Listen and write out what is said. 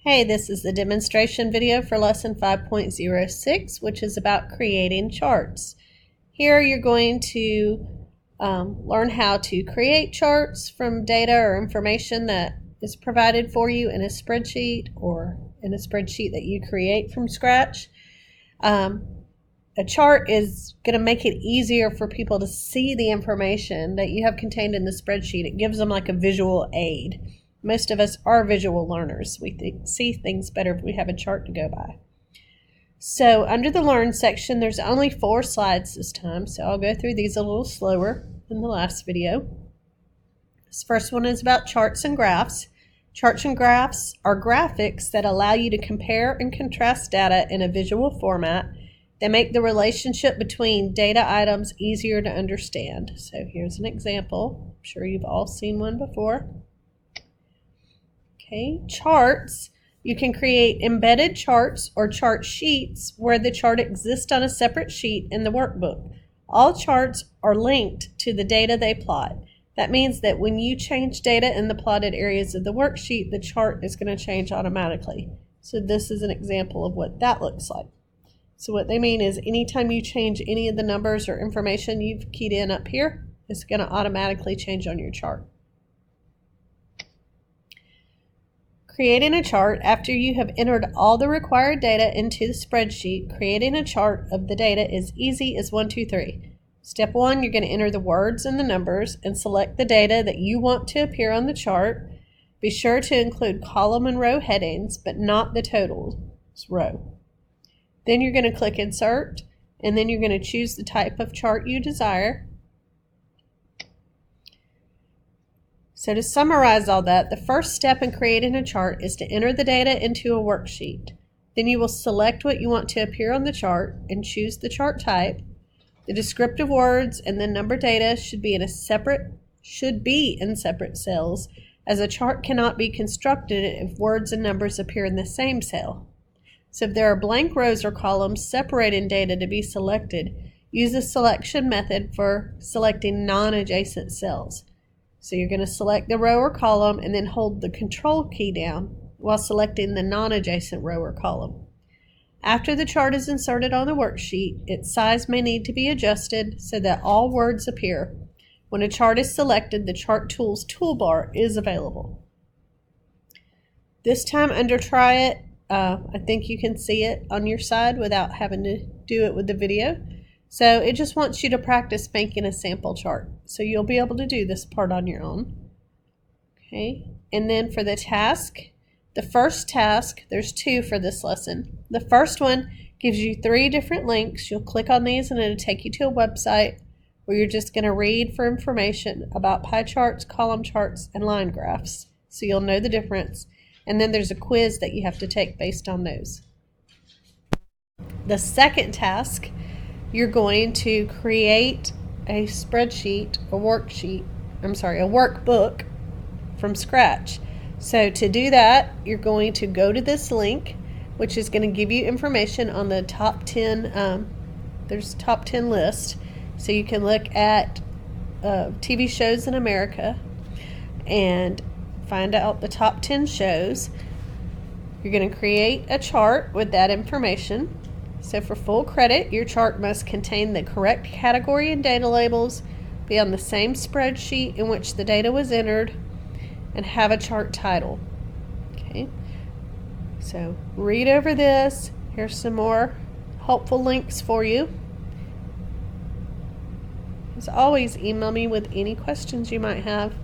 Hey, this is the demonstration video for lesson 5.06, which is about creating charts. Here you're going to learn how to create charts from data or information that is provided for you in a spreadsheet or in a spreadsheet that you create from scratch. A chart is going to make it easier for people to see the information that you have contained in the spreadsheet. It gives them like a visual aid. Most of us are visual learners. We see things better if we have a chart to go by. So under the Learn section, there's only 4 slides this time, so I'll go through these a little slower than the last video. This first one is about charts and graphs. Charts and graphs are graphics that allow you to compare and contrast data in a visual format. They make the relationship between data items easier to understand. So here's an example. I'm sure you've all seen one before. Okay, charts. You can create embedded charts or chart sheets where the chart exists on a separate sheet in the workbook. All charts are linked to the data they plot. That means that when you change data in the plotted areas of the worksheet, the chart is going to change automatically. So this is an example of what that looks like. So what they mean is anytime you change any of the numbers or information you've keyed in up here, it's going to automatically change on your chart. Creating a chart after you have entered all the required data into the spreadsheet. Creating a chart of the data is easy as 1, 2, 3. Step 1, you're going to enter the words and the numbers and select the data that you want to appear on the chart. Be sure to include column and row headings, but not the totals row. Then you're going to click Insert, and then you're going to choose the type of chart you desire. So to summarize all that, the first step in creating a chart is to enter the data into a worksheet. Then you will select what you want to appear on the chart and choose the chart type. The descriptive words and the number data should be in separate cells, as a chart cannot be constructed if words and numbers appear in the same cell. So if there are blank rows or columns separating data to be selected, use the selection method for selecting non-adjacent cells. So you're going to select the row or column and then hold the Control key down while selecting the non-adjacent row or column. After the chart is inserted on the worksheet, its size may need to be adjusted so that all words appear. When a chart is selected, the Chart Tools toolbar is available. This time under Try It, I think you can see it on your side without having to do it with the video. So it just wants you to practice making a sample chart. So you'll be able to do this part on your own. Okay, and then for the task, the first task, there's 2 for this lesson. The first one gives you 3 different links. You'll click on these and it'll take you to a website where you're just going to read for information about pie charts, column charts, and line graphs. So you'll know the difference. And then there's a quiz that you have to take based on those. The second task, you're going to create a spreadsheet, a workbook from scratch. So to do that, you're going to go to this link, which is going to give you information on the top 10, there's a top 10 list. So you can look at TV shows in America and find out the top 10 shows. You're going to create a chart with that information. So for full credit, your chart must contain the correct category and data labels, be on the same spreadsheet in which the data was entered, and have a chart title. Okay, so read over this. Here's some more helpful links for you. As always, email me with any questions you might have.